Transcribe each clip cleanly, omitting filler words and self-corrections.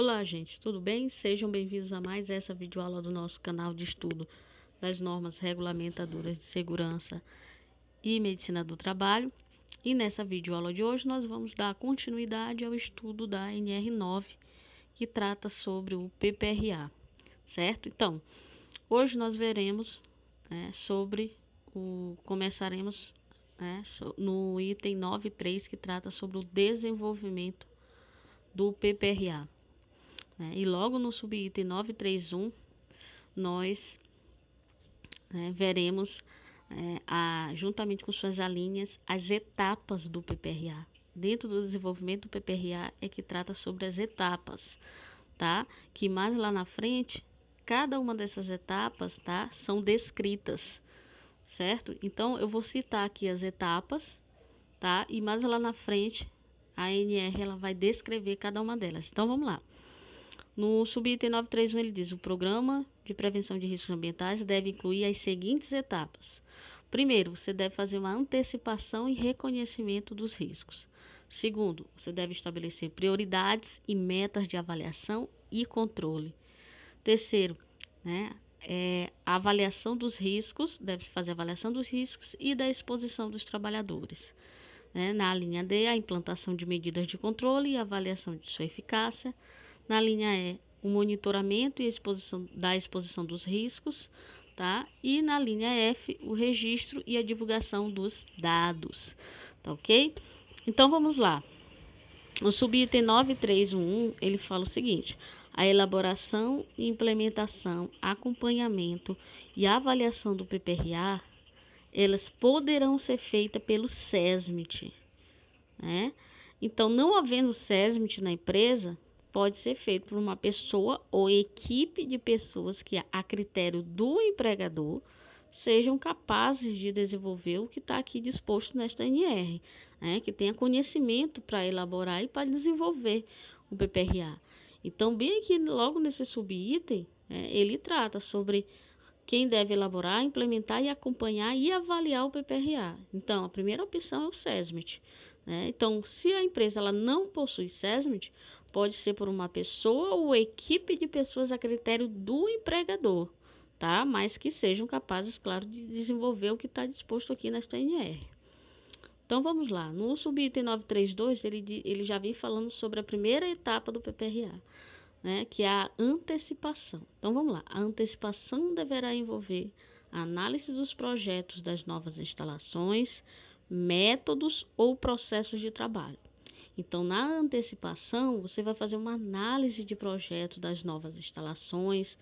Olá, gente, tudo bem? Sejam bem-vindos a mais essa videoaula do nosso canal de estudo das normas regulamentadoras de segurança e medicina do trabalho. E nessa videoaula de hoje nós vamos dar continuidade ao estudo da NR9, que trata sobre o PPRA, certo? Então, hoje nós veremos começaremos no item 9.3, que trata sobre o desenvolvimento do PPRA. E logo no subitem 9.3.1, nós veremos, juntamente com suas alíneas, as etapas do PPRA. Dentro do desenvolvimento do PPRA é que trata sobre as etapas, tá? Que mais lá na frente, cada uma dessas etapas, tá? São descritas, certo? Então, eu vou citar aqui as etapas, tá? E mais lá na frente, a NR ela vai descrever cada uma delas. Então, vamos lá. No subitem 9.3.1 ele diz: o programa de prevenção de riscos ambientais deve incluir as seguintes etapas. Primeiro, você deve fazer uma antecipação e reconhecimento dos riscos. Segundo, você deve estabelecer prioridades e metas de avaliação e controle. Terceiro, a avaliação dos riscos, deve-se fazer a avaliação dos riscos e da exposição dos trabalhadores. Na linha D, a implantação de medidas de controle e avaliação de sua eficácia. Na linha E, o monitoramento e a exposição dos riscos, tá? E na linha F, o registro e a divulgação dos dados, tá ok? Então, vamos lá. No subitem 9.3.1, ele fala o seguinte: a elaboração, implementação, acompanhamento e avaliação do PPRA, elas poderão ser feitas pelo SESMIT, né? Então, não havendo SESMIT na empresa, pode ser feito por uma pessoa ou equipe de pessoas que, a critério do empregador, sejam capazes de desenvolver o que está aqui disposto nesta NR, que tenha conhecimento para elaborar e para desenvolver o PPRA. Então, bem aqui, logo nesse subitem, ele trata sobre quem deve elaborar, implementar e acompanhar e avaliar o PPRA. Então, a primeira opção é o SESMIT. Então, se a empresa ela não possui SESMIT, pode ser por uma pessoa ou equipe de pessoas a critério do empregador, tá? Mas que sejam capazes, claro, de desenvolver o que está disposto aqui nesta NR. Então, vamos lá. No subitem 9.3.2, ele já vem falando sobre a primeira etapa do PPRA, que é a antecipação. Então, vamos lá. A antecipação deverá envolver a análise dos projetos das novas instalações, métodos ou processos de trabalho. Então, na antecipação, você vai fazer uma análise de projetos das novas instalações,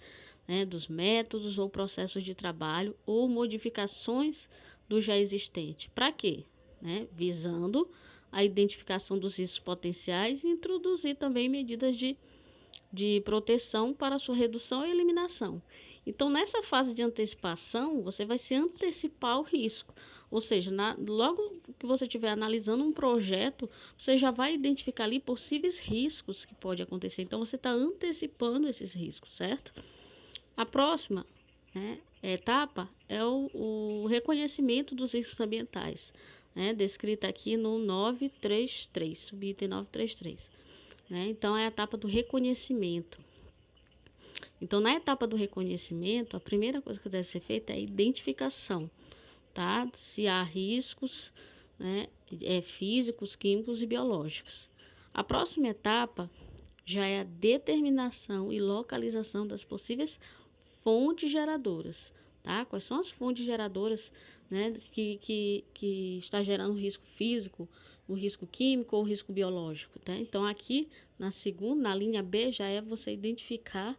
dos métodos ou processos de trabalho ou modificações do já existente. Para quê? Visando a identificação dos riscos potenciais e introduzir também medidas de proteção para sua redução e eliminação. Então, nessa fase de antecipação, você vai se antecipar o risco. Ou seja, logo que você estiver analisando um projeto, você já vai identificar ali possíveis riscos que pode acontecer. Então, você está antecipando esses riscos, certo? A próxima etapa é o reconhecimento dos riscos ambientais, descrita aqui no 9.3.3, subitem 9.3.3. Então, é a etapa do reconhecimento. Então, na etapa do reconhecimento, a primeira coisa que deve ser feita é a identificação, tá? Se há riscos, físicos, químicos e biológicos. A próxima etapa já é a determinação e localização das possíveis fontes geradoras, tá? Quais são as fontes geradoras, que está gerando risco físico, o risco químico ou o risco biológico, tá? Então, aqui na linha B, já é você identificar,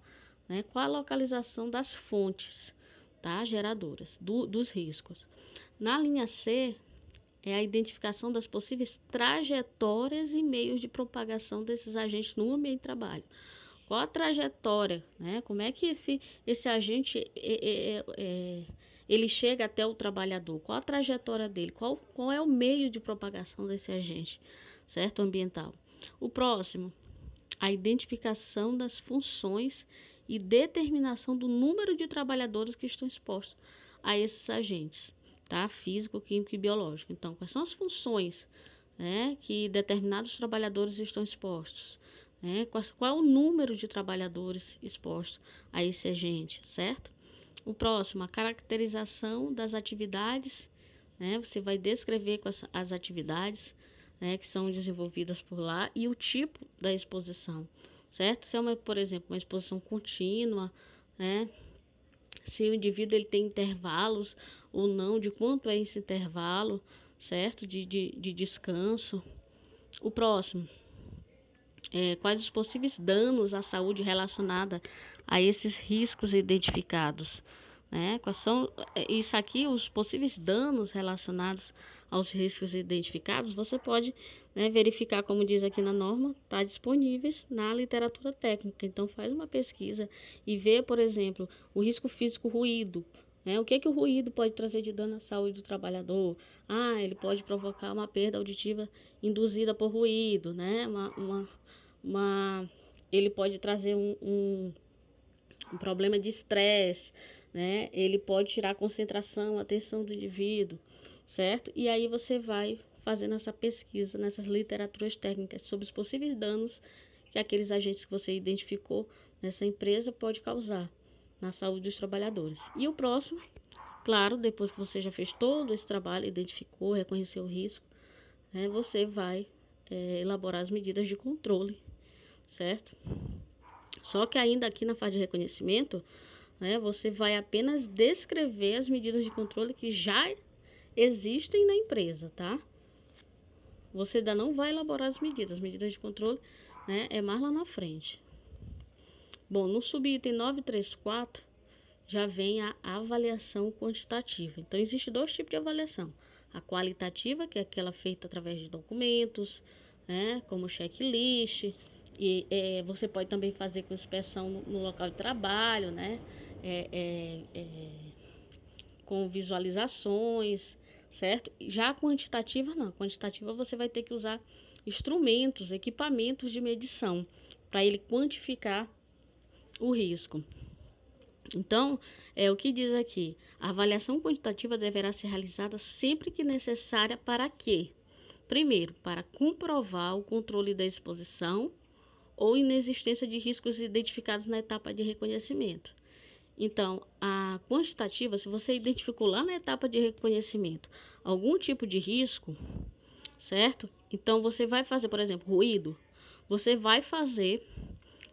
qual a localização das fontes, tá? Geradoras dos riscos. Na linha C, é a identificação das possíveis trajetórias e meios de propagação desses agentes no ambiente de trabalho. Qual a trajetória, Como é que esse agente ele chega até o trabalhador? Qual a trajetória dele? Qual é o meio de propagação desse agente, certo? Ambiental. O próximo, a identificação das funções e determinação do número de trabalhadores que estão expostos a esses agentes, tá? Físico, químico e biológico. Então, quais são as funções, que determinados trabalhadores estão expostos? né? Qual é o número de trabalhadores expostos a esse agente, certo? O próximo, a caracterização das atividades, né? Você vai descrever as atividades, né, que são desenvolvidas por lá e o tipo da exposição, certo? Se é, por exemplo, uma exposição contínua, né? Se o indivíduo ele tem intervalos ou não, de quanto é esse intervalo, certo? De descanso. O próximo, quais os possíveis danos à saúde relacionada a esses riscos identificados, né? Quais são isso aqui, os possíveis danos relacionados aos riscos identificados, você pode, né, verificar, como diz aqui na norma, está disponíveis na literatura técnica. Então, faz uma pesquisa e vê, por exemplo, o risco físico ruído, né? O que o ruído pode trazer de dano à saúde do trabalhador? Ele pode provocar uma perda auditiva induzida por ruído, né? Ele pode trazer um problema de estresse, né? Ele pode tirar a concentração, a atenção do indivíduo, certo? E aí você vai fazendo essa pesquisa nessas literaturas técnicas sobre os possíveis danos que aqueles agentes que você identificou nessa empresa pode causar na saúde dos trabalhadores. E o próximo, claro, depois que você já fez todo esse trabalho, identificou, reconheceu o risco, né? Você vai elaborar as medidas de controle, certo? Só que ainda aqui na fase de reconhecimento, né, você vai apenas descrever as medidas de controle que já existem na empresa, tá? Você ainda não vai elaborar as medidas de controle, né, é mais lá na frente. Bom, no subitem 934 já vem a avaliação quantitativa. Então, existe dois tipos de avaliação. A qualitativa, que é aquela feita através de documentos, né, como checklist, e você pode também fazer com inspeção no local de trabalho, né, com visualizações, certo? Já a quantitativa não. A quantitativa você vai ter que usar instrumentos, equipamentos de medição para ele quantificar o risco. Então, o que diz aqui? A avaliação quantitativa deverá ser realizada sempre que necessária para quê? Primeiro, para comprovar o controle da exposição ou inexistência de riscos identificados na etapa de reconhecimento. Então, a quantitativa, se você identificou lá na etapa de reconhecimento algum tipo de risco, certo? Então, você vai fazer, por exemplo, ruído. Você vai fazer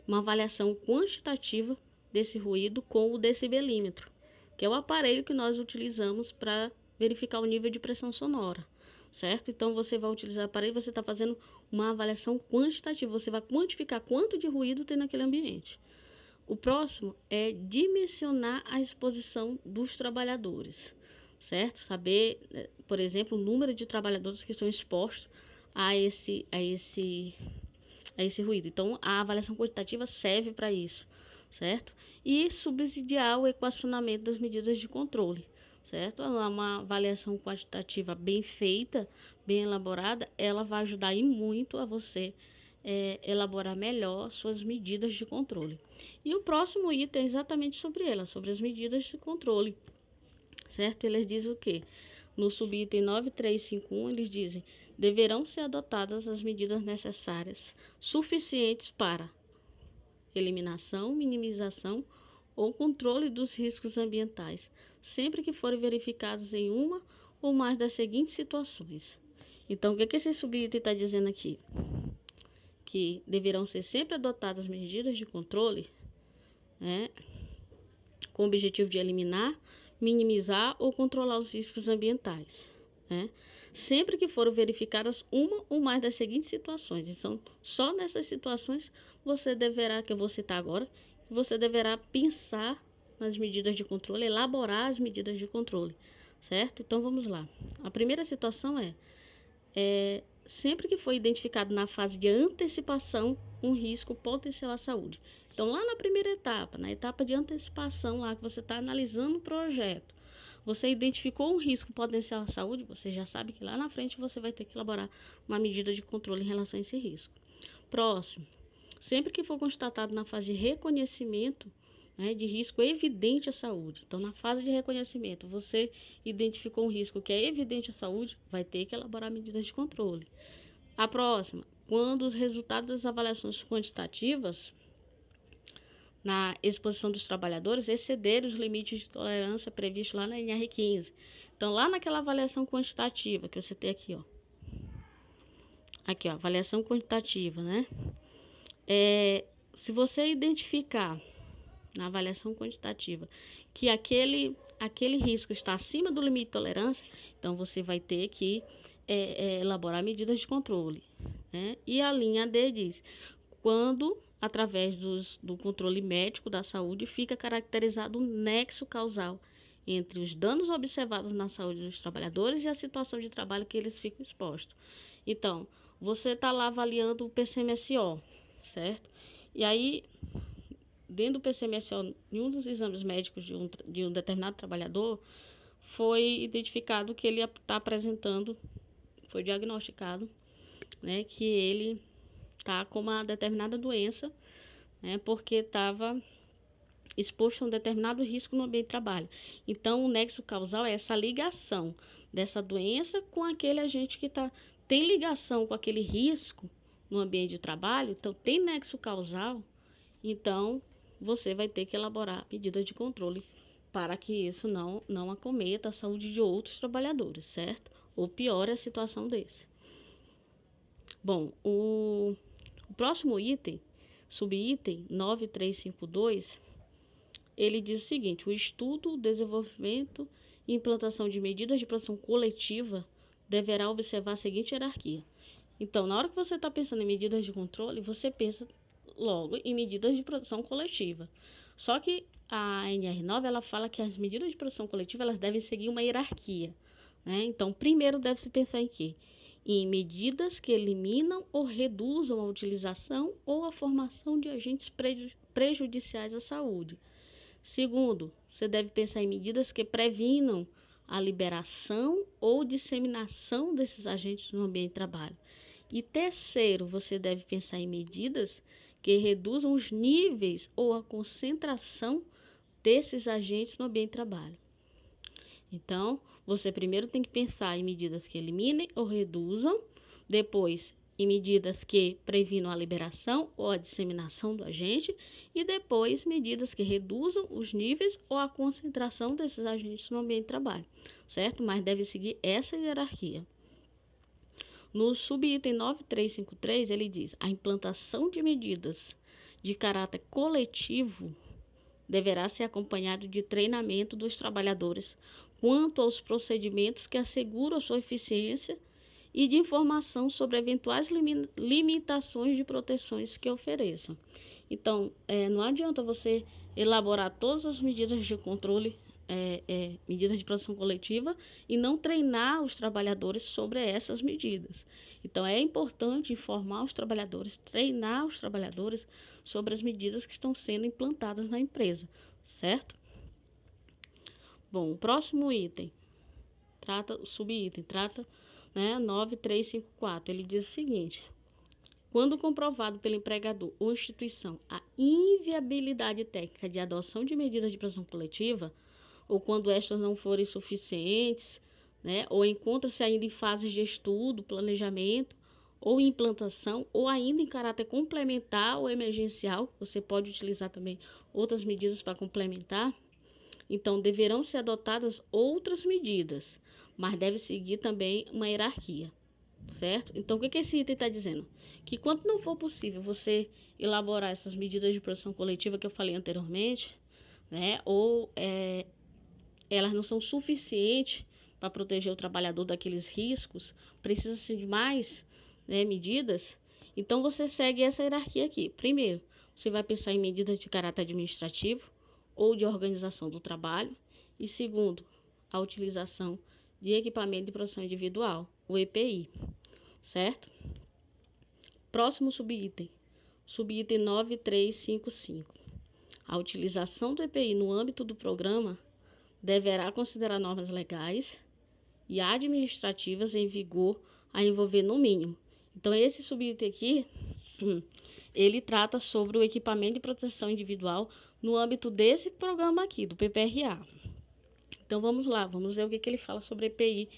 uma avaliação quantitativa desse ruído com o decibelímetro, que é o aparelho que nós utilizamos para verificar o nível de pressão sonora, certo? Então, você vai utilizar o aparelho, você está fazendo uma avaliação quantitativa, você vai quantificar quanto de ruído tem naquele ambiente. O próximo é dimensionar a exposição dos trabalhadores, certo? Saber, por exemplo, o número de trabalhadores que estão expostos a esse ruído. Então, a avaliação quantitativa serve para isso, certo? E subsidiar o equacionamento das medidas de controle, certo? Uma avaliação quantitativa bem feita, bem elaborada, ela vai ajudar e muito a você elaborar melhor suas medidas de controle. E o próximo item é exatamente sobre ela, sobre as medidas de controle, certo? Eles dizem o quê? No subitem 9351, eles dizem: deverão ser adotadas as medidas necessárias, suficientes para eliminação, minimização ou controle dos riscos ambientais, sempre que forem verificados em uma ou mais das seguintes situações. Então, o que esse subitem está dizendo aqui? Que deverão ser sempre adotadas medidas de controle, né, com o objetivo de eliminar, minimizar ou controlar os riscos ambientais, né, sempre que forem verificadas uma ou mais das seguintes situações. Então, só nessas situações você deverá, que eu vou citar agora, você deverá pensar nas medidas de controle, elaborar as medidas de controle, certo? Então, vamos lá. A primeira situação sempre que for identificado na fase de antecipação um risco potencial à saúde. Então, lá na primeira etapa, na etapa de antecipação, lá que você está analisando o projeto, você identificou um risco potencial à saúde, você já sabe que lá na frente você vai ter que elaborar uma medida de controle em relação a esse risco. Próximo, sempre que for constatado na fase de reconhecimento, né, de risco evidente à saúde. Então, na fase de reconhecimento, você identificou um risco que é evidente à saúde, vai ter que elaborar medidas de controle. A próxima, quando os resultados das avaliações quantitativas na exposição dos trabalhadores excederem os limites de tolerância previstos lá na NR15. Então, lá naquela avaliação quantitativa que você tem aqui, ó. Aqui, ó, avaliação quantitativa, né? Se você identificar na avaliação quantitativa que aquele risco está acima do limite de tolerância, então você vai ter que elaborar medidas de controle, né? E a linha D diz, quando, através do controle médico da saúde, fica caracterizado um nexo causal entre os danos observados na saúde dos trabalhadores e a situação de trabalho que eles ficam expostos. Então, você está lá avaliando o PCMSO, certo? E aí, dentro do PCMSO, em um dos exames médicos de um determinado trabalhador, foi identificado que ele está apresentando, foi diagnosticado, né, que ele está com uma determinada doença, né, porque estava exposto a um determinado risco no ambiente de trabalho. Então, o nexo causal é essa ligação dessa doença com aquele agente que tem ligação com aquele risco no ambiente de trabalho. Então, tem nexo causal, então você vai ter que elaborar medidas de controle para que isso não acometa a saúde de outros trabalhadores, certo? Ou piore a situação desse. Bom, o próximo item, subitem 9352, ele diz o seguinte: o estudo, desenvolvimento e implantação de medidas de proteção coletiva deverá observar a seguinte hierarquia. Então, na hora que você está pensando em medidas de controle, você pensa logo em medidas de proteção coletiva. Só que a NR9, ela fala que as medidas de proteção coletiva, elas devem seguir uma hierarquia, né? Então, primeiro deve-se pensar em quê? Em medidas que eliminam ou reduzam a utilização ou a formação de agentes prejudiciais à saúde. Segundo, você deve pensar em medidas que previnam a liberação ou disseminação desses agentes no ambiente de trabalho. E terceiro, você deve pensar em medidas que reduzam os níveis ou a concentração desses agentes no ambiente de trabalho. Então, você primeiro tem que pensar em medidas que eliminem ou reduzam, depois em medidas que previnam a liberação ou a disseminação do agente e depois medidas que reduzam os níveis ou a concentração desses agentes no ambiente de trabalho, certo? Mas deve seguir essa hierarquia. No subitem 9353, ele diz: a implantação de medidas de caráter coletivo deverá ser acompanhado de treinamento dos trabalhadores quanto aos procedimentos que asseguram a sua eficiência e de informação sobre eventuais limitações de proteções que ofereçam. Então, não adianta você elaborar todas as medidas de controle, medidas de proteção coletiva e não treinar os trabalhadores sobre essas medidas. Então, é importante informar os trabalhadores, treinar os trabalhadores sobre as medidas que estão sendo implantadas na empresa, certo? Bom, o próximo item, o subitem, trata 9354, ele diz o seguinte: quando comprovado pelo empregador ou instituição a inviabilidade técnica de adoção de medidas de proteção coletiva, ou quando estas não forem suficientes, né, ou encontra-se ainda em fases de estudo, planejamento ou implantação, ou ainda em caráter complementar ou emergencial, você pode utilizar também outras medidas para complementar, então deverão ser adotadas outras medidas, mas deve seguir também uma hierarquia, certo? Então, o que esse item está dizendo? Que quando não for possível você elaborar essas medidas de proteção coletiva que eu falei anteriormente, né, ou elas não são suficientes para proteger o trabalhador daqueles riscos, precisa-se de mais, né, medidas, então você segue essa hierarquia aqui. Primeiro, você vai pensar em medidas de caráter administrativo ou de organização do trabalho. E segundo, a utilização de equipamento de proteção individual, o EPI, certo? Próximo subitem, subitem 9355. A utilização do EPI no âmbito do programa deverá considerar normas legais e administrativas em vigor a envolver no mínimo. Então, esse subitem aqui, ele trata sobre o equipamento de proteção individual no âmbito desse programa aqui, do PPRA. Então, vamos lá, vamos ver o que ele fala sobre EPI,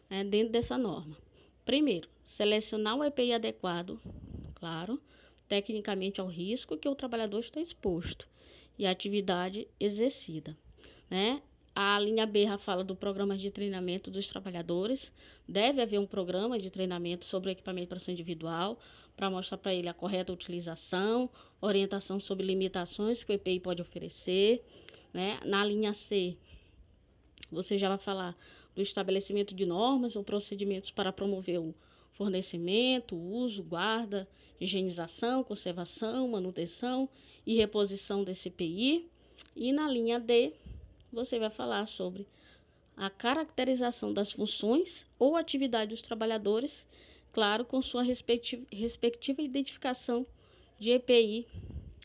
né, dentro dessa norma. Primeiro, selecionar o EPI adequado claro, tecnicamente ao risco que o trabalhador está exposto e a atividade exercida, né? A linha B fala do programa de treinamento dos trabalhadores. Deve haver um programa de treinamento sobre o equipamento de proteção individual para mostrar para ele a correta utilização, orientação sobre limitações que o EPI pode oferecer, né? Na linha C, você já vai falar do estabelecimento de normas ou procedimentos para promover o fornecimento, uso, guarda, higienização, conservação, manutenção e reposição desse EPI. E na linha D, você vai falar sobre a caracterização das funções ou atividade dos trabalhadores, claro, com sua respectiva identificação de EPI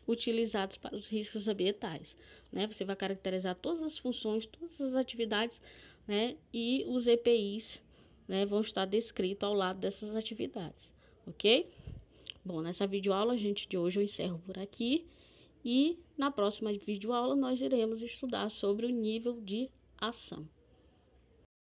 utilizados para os riscos ambientais, né? Você vai caracterizar todas as funções, todas as atividades, né? E os EPIs, né, vão estar descritos ao lado dessas atividades, ok? Bom, nessa videoaula, gente, de hoje eu encerro por aqui e na próxima videoaula nós iremos estudar sobre o nível de ação.